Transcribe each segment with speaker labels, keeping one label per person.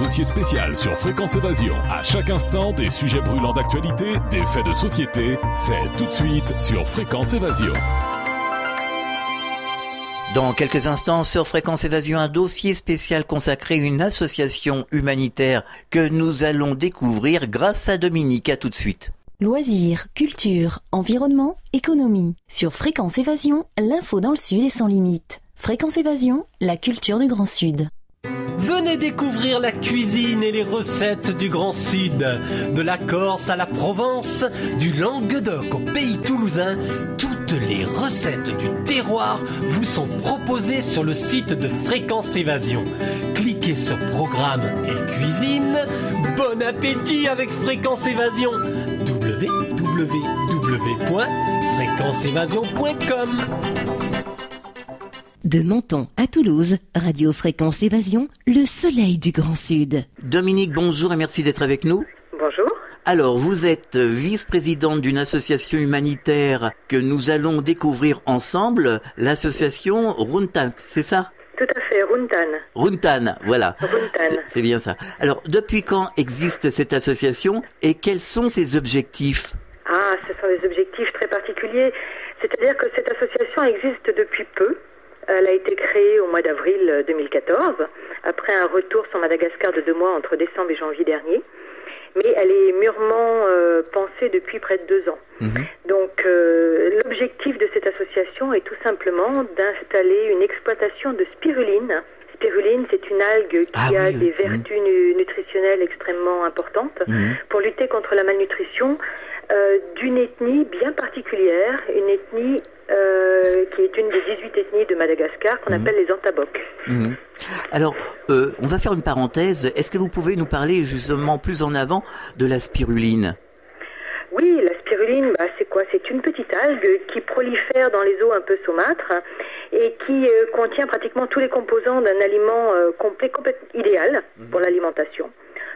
Speaker 1: dossier spécial sur Fréquence Évasion. À chaque instant, des sujets brûlants d'actualité, des faits de société. C'est tout de suite sur Fréquence Évasion.
Speaker 2: Dans quelques instants, sur Fréquence Évasion, un dossier spécial consacré à une association humanitaire que nous allons découvrir grâce à Dominique. À tout de suite.
Speaker 3: Loisirs, culture, environnement, économie. Sur Fréquence Évasion, l'info dans le Sud est sans limite. Fréquence Évasion, la culture du Grand Sud.
Speaker 4: Venez découvrir la cuisine et les recettes du Grand Sud. De la Corse à la Provence, du Languedoc au pays toulousain, toutes les recettes du terroir vous sont proposées sur le site de Fréquence Évasion. Cliquez sur Programme et Cuisine. Bon appétit avec Fréquence Évasion. www.fréquenceévasion.com.
Speaker 3: De Menton à Toulouse, Radio Fréquence Évasion, le soleil du Grand Sud.
Speaker 2: Dominique, bonjour et merci d'être avec nous.
Speaker 5: Bonjour.
Speaker 2: Alors, vous êtes vice-présidente d'une association humanitaire que nous allons découvrir ensemble, l'association Runtan, c'est ça ?
Speaker 5: Tout à fait, Runtan.
Speaker 2: Runtan, voilà.
Speaker 5: Runtan.
Speaker 2: C'est bien ça. Alors, depuis quand existe cette association et quels sont ses objectifs ?
Speaker 5: Ah, ce sont des objectifs très particuliers. C'est-à-dire que cette association existe depuis peu. Elle a été créée au mois d'avril 2014, après un retour sur Madagascar de 2 mois entre décembre et janvier dernier. Mais elle est mûrement pensée depuis près de 2 ans. Donc, l'objectif de cette association est tout simplement d'installer une exploitation de spiruline. Spiruline, c'est une algue qui a des vertus nutritionnelles extrêmement importantes pour lutter contre la malnutrition d'une ethnie bien particulière, une ethnie qui est une des 18 ethnies de Madagascar qu'on appelle les Antaboks.
Speaker 2: Alors, on va faire une parenthèse. Est-ce que vous pouvez nous parler justement plus en avant de la spiruline ?
Speaker 5: Oui, la spiruline, c'est quoi ? C'est une petite algue qui prolifère dans les eaux un peu saumâtres et qui contient pratiquement tous les composants d'un aliment complet idéal pour l'alimentation.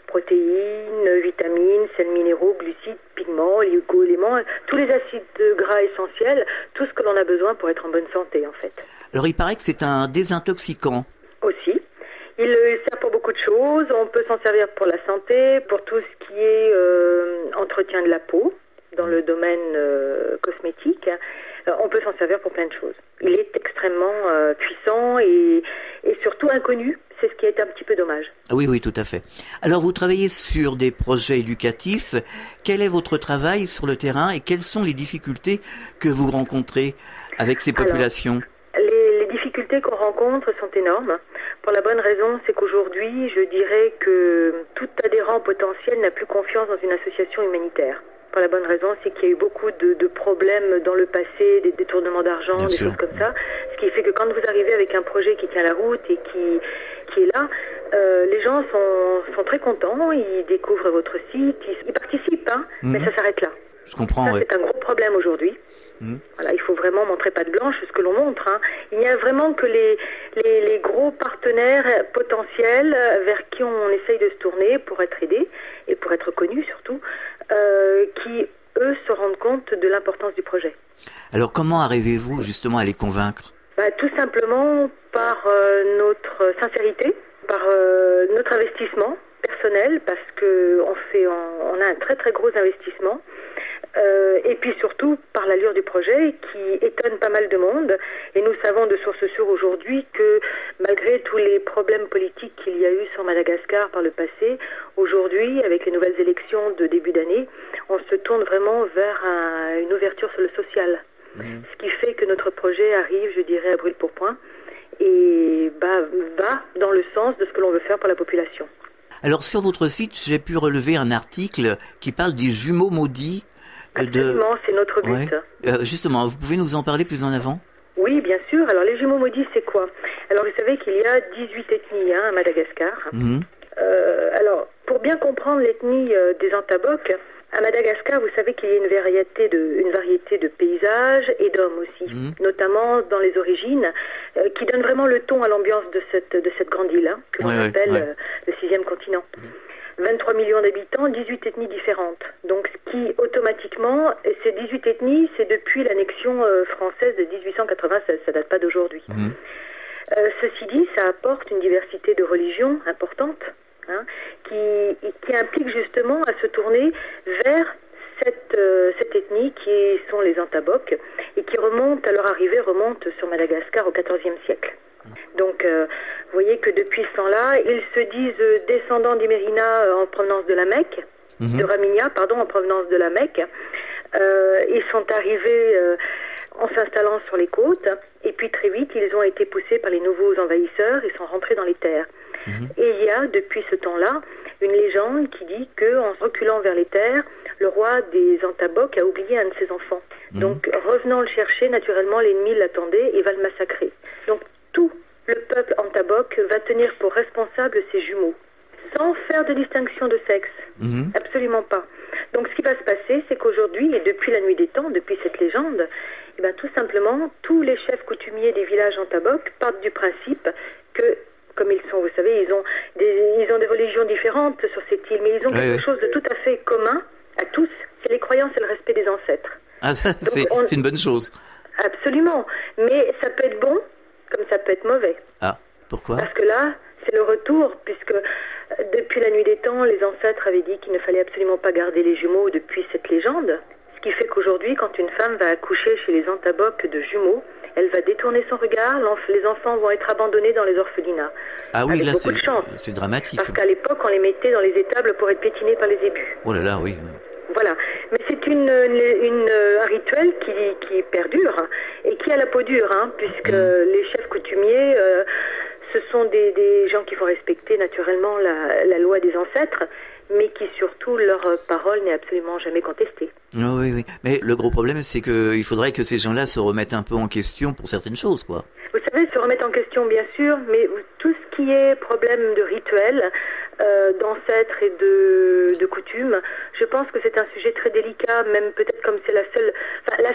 Speaker 5: Protéines, vitamines, sels minéraux, glucides, pigments, oligo-éléments, tous les acides gras essentiels, tout ce que l'on a besoin pour être en bonne santé en fait.
Speaker 2: Alors il paraît que c'est un désintoxicant.
Speaker 5: Aussi. Il sert pour beaucoup de choses. On peut s'en servir pour la santé, pour tout ce qui est entretien de la peau, dans le domaine cosmétique. On peut s'en servir pour plein de choses. Il est extrêmement puissant et surtout inconnu. C'est ce qui est un petit peu dommage.
Speaker 2: Oui, tout à fait. Alors, vous travaillez sur des projets éducatifs. Quel est votre travail sur le terrain et quelles sont les difficultés que vous rencontrez avec ces populations ?
Speaker 5: Les difficultés qu'on rencontre sont énormes. Pour la bonne raison, c'est qu'aujourd'hui, je dirais que tout adhérent potentiel n'a plus confiance dans une association humanitaire. Pour la bonne raison, c'est qu'il y a eu beaucoup de problèmes dans le passé, des détournements d'argent, des choses comme ça. Ce qui fait que quand vous arrivez avec un projet qui tient la route et qui est là, les gens sont très contents, ils découvrent votre site, ils participent, mais ça s'arrête là.
Speaker 2: Je comprends,
Speaker 5: ça, c'est un gros problème aujourd'hui. Voilà, il faut vraiment montrer patte blanche ce que l'on montre. Il n'y a vraiment que les gros partenaires potentiels vers qui on essaye de se tourner pour être aidés et pour être connus surtout, qui eux se rendent compte de l'importance du projet.
Speaker 2: Alors comment arrivez-vous justement à les convaincre ?
Speaker 5: Tout simplement par notre sincérité, par notre investissement personnel, parce que on a un très très gros investissement. Et puis surtout par l'allure du projet qui étonne pas mal de monde. Et nous savons de source sûre aujourd'hui que malgré tous les problèmes politiques qu'il y a eu sur Madagascar par le passé, aujourd'hui, avec les nouvelles élections de début d'année, on se tourne vraiment vers une ouverture sur le social. Ce qui fait que notre projet arrive, je dirais, à brûle-pourpoint et va dans le sens de ce que l'on veut faire pour la population.
Speaker 2: Alors sur votre site, j'ai pu relever un article qui parle des jumeaux maudits.
Speaker 5: Absolument, c'est notre but.
Speaker 2: Ouais. Justement, vous pouvez nous en parler plus en avant ?
Speaker 5: Oui, bien sûr. Alors, les jumeaux maudits, c'est quoi ? Alors, vous savez qu'il y a 18 ethnies à Madagascar. Alors, pour bien comprendre l'ethnie des Antaboks, à Madagascar, vous savez qu'il y a une variété de paysages et d'hommes aussi, notamment dans les origines, qui donnent vraiment le ton à l'ambiance de cette grande île, que l'on appelle le 6e continent. 23 millions d'habitants, 18 ethnies différentes. Donc, ce qui, automatiquement, ces 18 ethnies, c'est depuis l'annexion française de 1896, ça date pas d'aujourd'hui. Ceci dit, ça apporte une diversité de religions importante, hein, qui implique justement à se tourner vers cette ethnie qui sont les Antaboks et qui remonte, à leur arrivée, remonte sur Madagascar au XIVe siècle. Donc, vous voyez que depuis ce temps-là, ils se disent descendants d'Imerina en provenance de la Mecque, de Raminia, pardon, en provenance de la Mecque. Ils sont arrivés en s'installant sur les côtes, et puis très vite, ils ont été poussés par les nouveaux envahisseurs et sont rentrés dans les terres. Et il y a, depuis ce temps-là, une légende qui dit qu'en reculant vers les terres, le roi des Antaboks a oublié un de ses enfants. Donc, revenant le chercher, naturellement, l'ennemi l'attendait et va le massacrer. Donc, tout le peuple Antabok va tenir pour responsable ses jumeaux, sans faire de distinction de sexe. Absolument pas. Donc, ce qui va se passer, c'est qu'aujourd'hui, et depuis la nuit des temps, depuis cette légende, eh ben, tout simplement, tous les chefs coutumiers des villages Antabok partent du principe que, comme ils sont, vous savez, ils ont des religions différentes sur cette île, mais ils ont quelque chose de tout à fait commun à tous, c'est les croyances et le respect des ancêtres.
Speaker 2: Ah, ça, c'est une bonne chose.
Speaker 5: Absolument. Mais ça peut être bon, comme ça peut être mauvais.
Speaker 2: Ah, pourquoi ?
Speaker 5: Parce que là, c'est le retour, puisque depuis la nuit des temps, les ancêtres avaient dit qu'il ne fallait absolument pas garder les jumeaux depuis cette légende. Ce qui fait qu'aujourd'hui, quand une femme va accoucher chez les Antaboks de jumeaux, elle va détourner son regard, les enfants vont être abandonnés dans les orphelinats.
Speaker 2: Ah oui,
Speaker 5: avec
Speaker 2: là,
Speaker 5: beaucoup de chance.
Speaker 2: C'est dramatique.
Speaker 5: Parce qu'à l'époque, on les mettait dans les étables pour être piétinés par les ébus.
Speaker 2: Oh là là, oui.
Speaker 5: Voilà. Mais c'est un rituel qui perdure et qui a la peau dure, hein, puisque les chefs coutumiers, ce sont des gens qui vont respecter naturellement la loi des ancêtres, mais qui surtout, leur parole n'est absolument jamais contestée.
Speaker 2: Oh, oui, oui. Mais le gros problème, c'est qu'il faudrait que ces gens-là se remettent un peu en question pour certaines choses, quoi.
Speaker 5: Vous savez, se remettre en question, bien sûr, mais tout ce qui est problème de rituel, d'ancêtres et de coutumes, je pense que c'est un sujet très délicat, même peut-être comme c'est la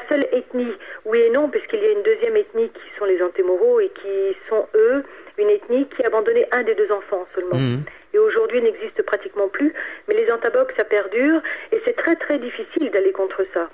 Speaker 5: seule ethnie, oui et non, puisqu'il y a une deuxième ethnie qui sont les Antémoro et qui sont, eux, une ethnie qui a abandonné un des deux enfants seulement. Et aujourd'hui n'existe pratiquement plus, mais les Antaboks, ça perdure, et c'est très très difficile d'aller contre ça.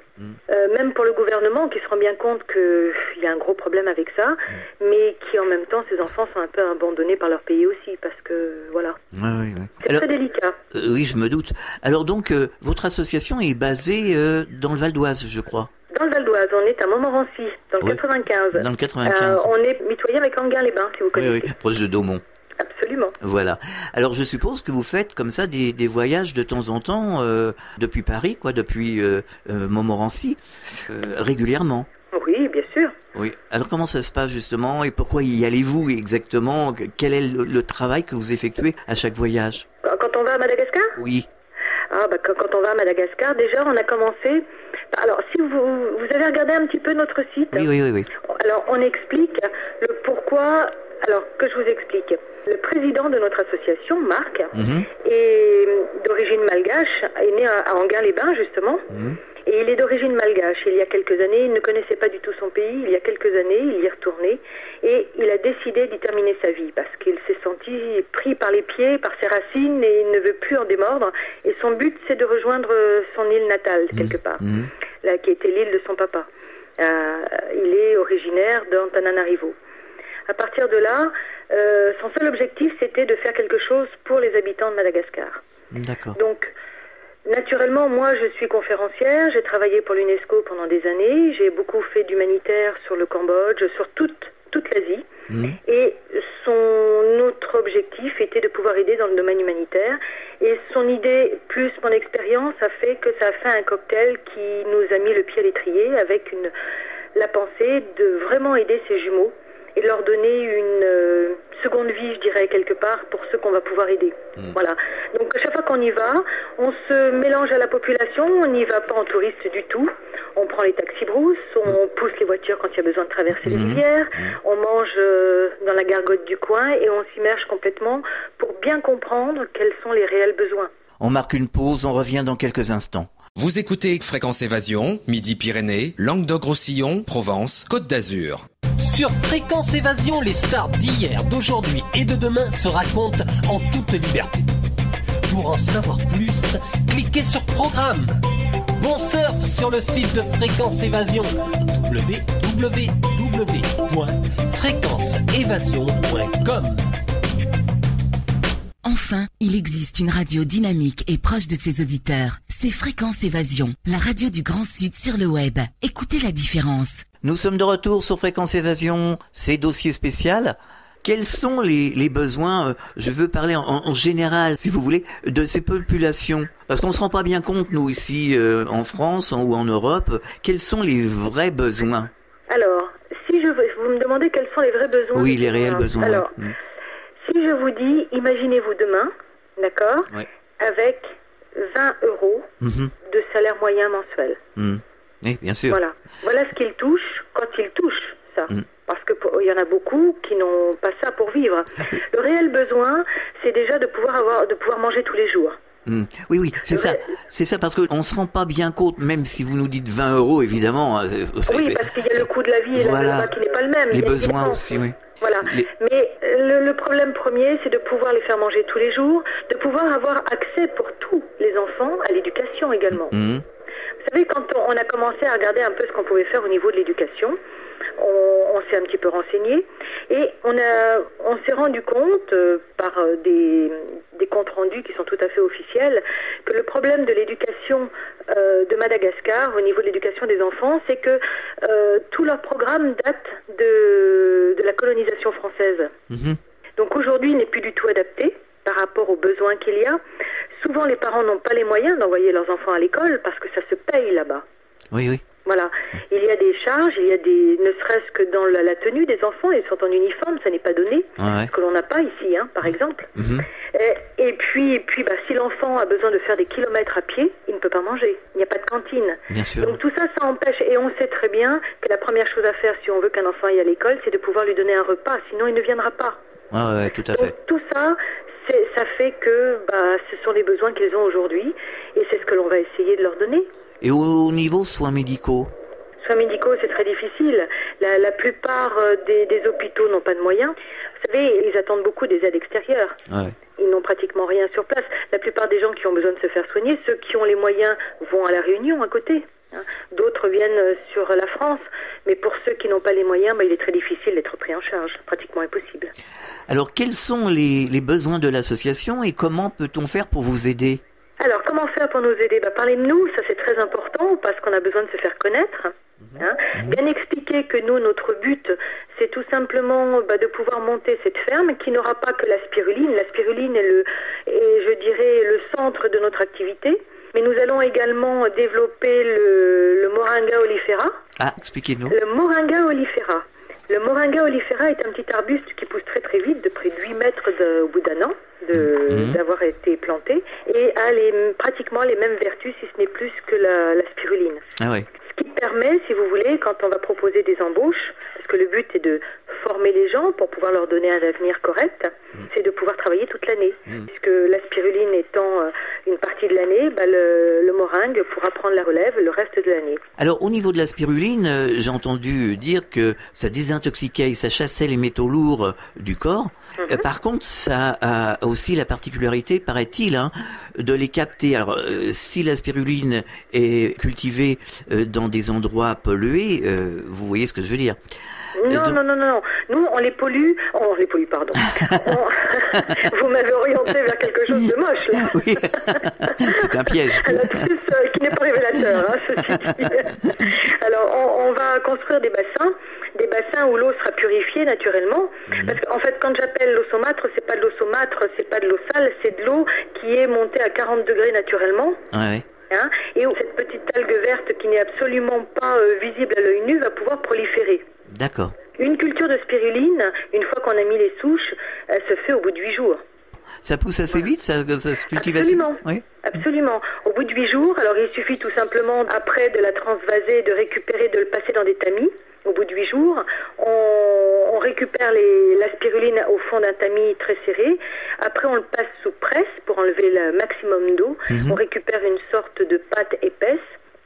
Speaker 5: Même pour le gouvernement, qui se rend bien compte qu'il y a un gros problème avec ça, mais qui en même temps, ces enfants sont un peu abandonnés par leur pays aussi, parce que, voilà.
Speaker 2: Oui.
Speaker 5: C'est très délicat.
Speaker 2: Oui, je me doute. Alors donc, votre association est basée dans le Val d'Oise, je crois.
Speaker 5: Dans le Val d'Oise, on est à Montmorency, dans le 95.
Speaker 2: Dans le 95.
Speaker 5: On est mitoyen avec Anguin-les-Bains, si vous connaissez.
Speaker 2: Oui, proche de Daumont.
Speaker 5: Absolument.
Speaker 2: Voilà. Alors je suppose que vous faites comme ça des voyages de temps en temps depuis Paris, quoi, depuis Montmorency, régulièrement.
Speaker 5: Oui, bien sûr.
Speaker 2: Oui. Alors comment ça se passe justement et pourquoi y allez-vous exactement ? Quel est le travail que vous effectuez à chaque voyage ?
Speaker 5: Quand on va à Madagascar ?
Speaker 2: Oui.
Speaker 5: Quand on va à Madagascar, déjà on a commencé. Alors si vous avez regardé un petit peu notre site.
Speaker 2: Oui.
Speaker 5: Alors on explique le pourquoi. Alors que je vous explique. Le président de notre association, Marc, est d'origine malgache, est né à Anguin-les-Bains justement. Et il est d'origine malgache. Il y a quelques années, il ne connaissait pas du tout son pays. Il y a quelques années, il y est retourné et il a décidé d'y terminer sa vie parce qu'il s'est senti pris par les pieds, par ses racines et il ne veut plus en démordre. Et son but, c'est de rejoindre son île natale, quelque part, là, qui était l'île de son papa. Il est originaire d'Antananarivo. À partir de là, son seul objectif, c'était de faire quelque chose pour les habitants de Madagascar.
Speaker 2: D'accord.
Speaker 5: Donc, naturellement, moi, je suis conférencière. J'ai travaillé pour l'UNESCO pendant des années. J'ai beaucoup fait d'humanitaire sur le Cambodge, sur toute l'Asie. Et son autre objectif était de pouvoir aider dans le domaine humanitaire. Et son idée, plus mon expérience, a fait que ça a fait un cocktail qui nous a mis le pied à l'étrier avec la pensée de vraiment aider ces jumeaux et leur donner une seconde vie, je dirais, quelque part, pour ceux qu'on va pouvoir aider. Voilà. Donc, à chaque fois qu'on y va, on se mélange à la population, on n'y va pas en touriste du tout. On prend les taxis-brousses, on pousse les voitures quand il y a besoin de traverser les rivières, on mange dans la gargote du coin et on s'immerge complètement pour bien comprendre quels sont les réels besoins.
Speaker 2: On marque une pause, on revient dans quelques instants.
Speaker 6: Vous écoutez Fréquence Évasion, Midi-Pyrénées, Languedoc-Roussillon, Provence, Côte d'Azur.
Speaker 4: Sur Fréquence Évasion, les stars d'hier, d'aujourd'hui et de demain se racontent en toute liberté. Pour en savoir plus, cliquez sur Programme. Bon surf sur le site de Fréquence Évasion, www.fréquenceévasion.com.
Speaker 7: En Enfin, il existe une radio dynamique et proche de ses auditeurs. C'est Fréquence Évasion, la radio du Grand Sud sur le web. Écoutez la différence.
Speaker 2: Nous sommes de retour sur Fréquence Évasion, c'est dossier spécial. Quels sont les besoins, je veux parler en général, si vous voulez, de ces populations? Parce qu'on ne se rend pas bien compte, nous, ici, en France ou en Europe, quels sont les vrais besoins?
Speaker 5: Alors, vous me demandez quels sont les vrais besoins?
Speaker 2: Oui, les réels besoins.
Speaker 5: Alors, si je vous dis, imaginez-vous demain, d'accord, avec 20 euros de salaire moyen mensuel.
Speaker 2: Oui, bien sûr.
Speaker 5: Voilà ce qu'il touche quand il touche ça. Parce que il y en a beaucoup qui n'ont pas ça pour vivre. Le réel besoin, c'est déjà de pouvoir manger tous les jours.
Speaker 2: Oui, c'est ça. C'est ça, parce qu'on se rend pas bien compte, même si vous nous dites 20 euros, évidemment.
Speaker 5: Oui, parce qu'il y a le coût de la vie et la qui n'est pas le même.
Speaker 2: Les besoins aussi, oui.
Speaker 5: Voilà. Mais le problème premier, c'est de pouvoir les faire manger tous les jours, de pouvoir avoir accès pour tous les enfants à l'éducation également. Vous savez, quand on a commencé à regarder un peu ce qu'on pouvait faire au niveau de l'éducation, on s'est un petit peu renseigné et on s'est rendu compte par des comptes rendus qui sont tout à fait officiels que le problème de l'éducation de Madagascar au niveau de l'éducation des enfants, c'est que tout leur programme date de la colonisation française. Donc aujourd'hui, il n'est plus du tout adapté par rapport aux besoins qu'il y a. Souvent, les parents n'ont pas les moyens d'envoyer leurs enfants à l'école parce que ça se paye là-bas. Oui. Voilà. Il y a des charges, ne serait-ce que dans la tenue des enfants, ils sont en uniforme, ça n'est pas donné, ce que l'on n'a pas ici, par exemple. Et puis si l'enfant a besoin de faire des kilomètres à pied, il ne peut pas manger. Il n'y a pas de cantine.
Speaker 2: Bien sûr.
Speaker 5: Donc tout ça, ça empêche. Et on sait très bien que la première chose à faire si on veut qu'un enfant aille à l'école, c'est de pouvoir lui donner un repas, sinon il ne viendra pas.
Speaker 2: Tout à fait.
Speaker 5: Donc tout ça, ça fait que ce sont les besoins qu'ils ont aujourd'hui et c'est ce que l'on va essayer de leur donner.
Speaker 2: Et au niveau soins médicaux?
Speaker 5: Soins médicaux, c'est très difficile. La plupart des hôpitaux n'ont pas de moyens. Vous savez, ils attendent beaucoup des aides extérieures. Ils n'ont pratiquement rien sur place. La plupart des gens qui ont besoin de se faire soigner, ceux qui ont les moyens vont à La Réunion à côté. D'autres viennent sur la France. Mais pour ceux qui n'ont pas les moyens, il est très difficile d'être pris en charge. Pratiquement impossible.
Speaker 2: Alors, quels sont les besoins de l'association et comment peut-on faire pour vous aider?
Speaker 5: Alors, comment faire pour nous aider? Parler de nous, ça c'est très important parce qu'on a besoin de se faire connaître. Bien expliquer que nous, notre but, c'est tout simplement de pouvoir monter cette ferme qui n'aura pas que la spiruline. La spiruline est je dirais, le centre de notre activité. Mais nous allons également développer le Moringa oleifera.
Speaker 2: Expliquez-nous.
Speaker 5: Le Moringa oleifera. Le Moringa oleifera est un petit arbuste qui pousse très très vite, de près de 8 mètres au bout d'un an d'avoir été planté, et a pratiquement les mêmes vertus, si ce n'est plus que la spiruline. Ce qui permet, si vous voulez, quand on va proposer des embauches, parce que le but est de former les gens pour pouvoir leur donner un avenir correct, c'est de pouvoir travailler toute l'année. Puisque la spiruline étant une partie de l'année, le moringue pourra prendre la relève le reste de l'année.
Speaker 2: Alors au niveau de la spiruline, j'ai entendu dire que ça désintoxiquait et ça chassait les métaux lourds du corps. Par contre, ça a aussi la particularité, paraît-il, de les capter. Alors si la spiruline est cultivée dans des endroits pollués, vous voyez ce que je veux dire.
Speaker 5: Non. Nous, on les pollue. Pardon. Vous m'avez orienté vers quelque chose de moche, là.
Speaker 2: Oui, c'est un piège.
Speaker 5: Qui n'est pas révélateur, ceci dit. Alors, on va construire des bassins où l'eau sera purifiée naturellement. Parce qu'en fait, quand j'appelle l'eau saumâtre, c'est pas de l'eau saumâtre, c'est pas de l'eau sale, c'est de l'eau qui est montée à 40 degrés naturellement. Et où cette petite algue verte qui n'est absolument pas visible à l'œil nu va pouvoir proliférer.
Speaker 2: D'accord.
Speaker 5: Une culture de spiruline, une fois qu'on a mis les souches, elle se fait au bout de 8 jours.
Speaker 2: Ça pousse assez vite, ça se cultive
Speaker 5: Absolument.
Speaker 2: assez vite.
Speaker 5: Absolument. Au bout de 8 jours, alors il suffit tout simplement, après de la transvaser, de récupérer, de le passer dans des tamis. Au bout de 8 jours, on récupère la spiruline au fond d'un tamis très serré. Après, on le passe sous presse pour enlever le maximum d'eau. On récupère une sorte de pâte épaisse.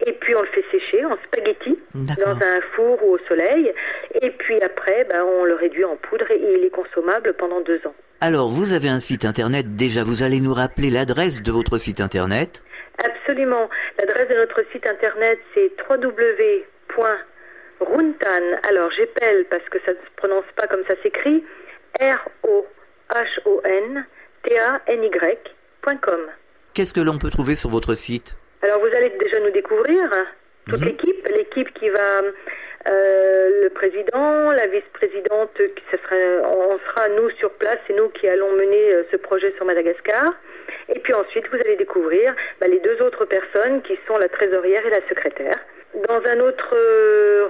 Speaker 5: Et puis on le fait sécher en spaghetti dans un four ou au soleil. Et puis après, on le réduit en poudre et il est consommable pendant 2 ans.
Speaker 2: Alors, vous avez un site internet. Déjà, vous allez nous rappeler l'adresse de votre site internet?
Speaker 5: Absolument. L'adresse de notre site internet, c'est www.runtan. Alors, j'épelle parce que ça ne se prononce pas comme ça s'écrit. ROHONTAN. TANY.com.
Speaker 2: Qu'est-ce que l'on peut trouver sur votre site?
Speaker 5: Alors vous allez déjà nous découvrir, toute l'équipe qui va, le président, la vice-présidente, on sera nous sur place, c'est nous qui allons mener ce projet sur Madagascar. Et puis ensuite vous allez découvrir les deux autres personnes qui sont la trésorière et la secrétaire. Dans un autre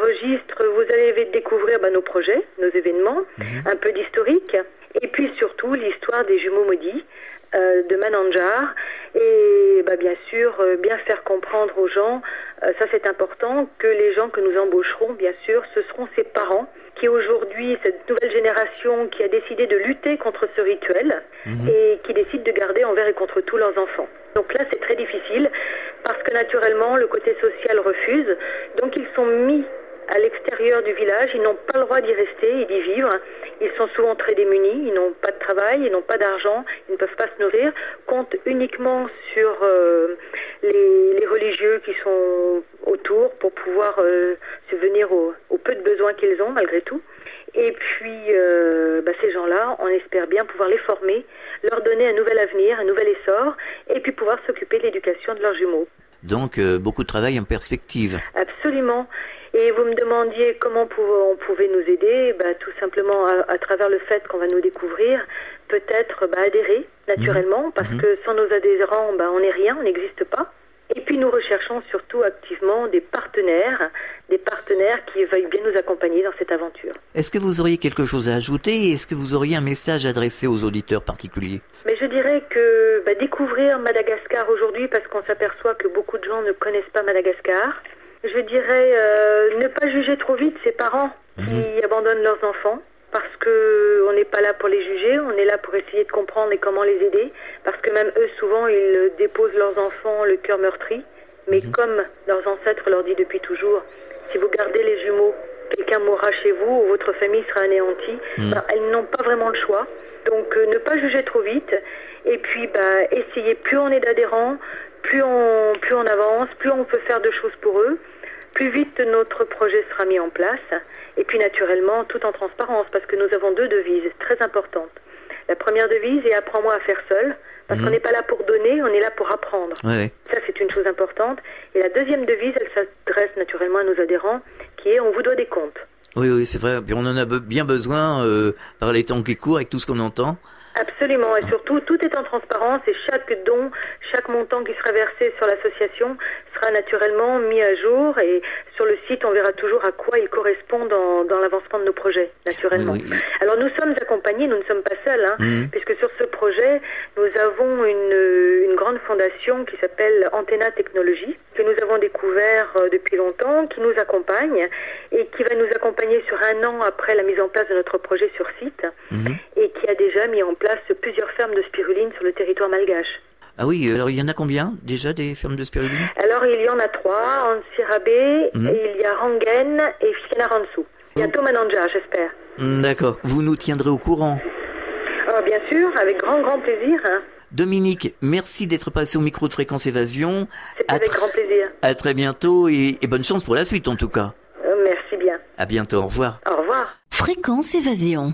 Speaker 5: registre, vous allez découvrir nos projets, nos événements, un peu d'historique, et puis surtout l'histoire des jumeaux maudits de Manandjar, et bien sûr bien faire comprendre aux gens, ça c'est important, que les gens que nous embaucherons, bien sûr, ce seront ses parents, qui aujourd'hui, cette nouvelle génération qui a décidé de lutter contre ce rituel et qui décide de garder envers et contre tous leurs enfants. Donc là, c'est très difficile parce que naturellement, le côté social refuse. Donc ils sont mis à l'extérieur du village, ils n'ont pas le droit d'y rester et d'y vivre. Ils sont souvent très démunis, ils n'ont pas de travail, ils n'ont pas d'argent, ils ne peuvent pas se nourrir, comptent uniquement sur les religieux qui sont autour pour pouvoir subvenir aux peu de besoins qu'ils ont malgré tout. Et puis ces gens-là, on espère bien pouvoir les former, leur donner un nouvel avenir, un nouvel essor, et puis pouvoir s'occuper de l'éducation de leurs jumeaux.
Speaker 2: Donc beaucoup de travail en perspective.
Speaker 5: Absolument. Et vous me demandiez comment on pouvait nous aider, tout simplement à travers le fait qu'on va nous découvrir, peut-être adhérer naturellement, parce que sans nos adhérents, on n'est rien, on n'existe pas. Et puis nous recherchons surtout activement des partenaires qui veuillent bien nous accompagner dans cette aventure.
Speaker 2: Est-ce que vous auriez quelque chose à ajouter? Est-ce que vous auriez un message adressé aux auditeurs particuliers?
Speaker 5: Mais je dirais que découvrir Madagascar aujourd'hui, parce qu'on s'aperçoit que beaucoup de gens ne connaissent pas Madagascar, je dirais ne pas juger trop vite ses parents qui abandonnent leurs enfants, parce que on n'est pas là pour les juger, on est là pour essayer de comprendre et comment les aider, parce que même eux, souvent, ils déposent leurs enfants le cœur meurtri, mais comme leurs ancêtres leur disent depuis toujours, si vous gardez les jumeaux, quelqu'un mourra chez vous ou votre famille sera anéantie, elles n'ont pas vraiment le choix. Donc ne pas juger trop vite, et puis essayer, plus on est d'adhérents, plus on avance, plus on peut faire de choses pour eux, plus vite notre projet sera mis en place, et puis naturellement tout en transparence, parce que nous avons deux devises très importantes. La première devise est « Apprends-moi à faire seul », parce qu'on n'est pas là pour donner, on est là pour apprendre. Ouais. Ça, c'est une chose importante. Et la deuxième devise, elle s'adresse naturellement à nos adhérents, qui est « On vous doit des comptes ».
Speaker 2: Oui, c'est vrai. Puis on en a bien besoin par les temps qui courent, avec tout ce qu'on entend.
Speaker 5: Absolument, et surtout tout est en transparence et chaque don, chaque montant qui sera versé sur l'association sera naturellement mis à jour, et sur le site on verra toujours à quoi il correspond dans l'avancement de nos projets, naturellement. Oui. Alors nous sommes accompagnés, nous ne sommes pas seuls, puisque sur ce projet nous avons une grande fondation qui s'appelle Antenna Technologies, que nous avons découvert depuis longtemps, qui nous accompagne et qui va nous accompagner sur 1 an après la mise en place de notre projet sur site, et qui a déjà mis en place plusieurs fermes de spiruline sur le territoire malgache.
Speaker 2: Ah oui, alors il y en a combien déjà des fermes de spiruline?
Speaker 5: Alors il y en a 3, Ansirabé, et il y a Rangen et Fianaransu. Bientôt Manandjar, j'espère.
Speaker 2: D'accord, vous nous tiendrez au courant.
Speaker 5: Oh, bien sûr, avec grand plaisir.
Speaker 2: Dominique, merci d'être passé au micro de Fréquence Évasion.
Speaker 5: C'est avec grand plaisir.
Speaker 2: À très bientôt et bonne chance pour la suite en tout cas.
Speaker 5: Merci bien.
Speaker 2: À bientôt, au revoir.
Speaker 5: Au revoir.
Speaker 3: Fréquence Évasion.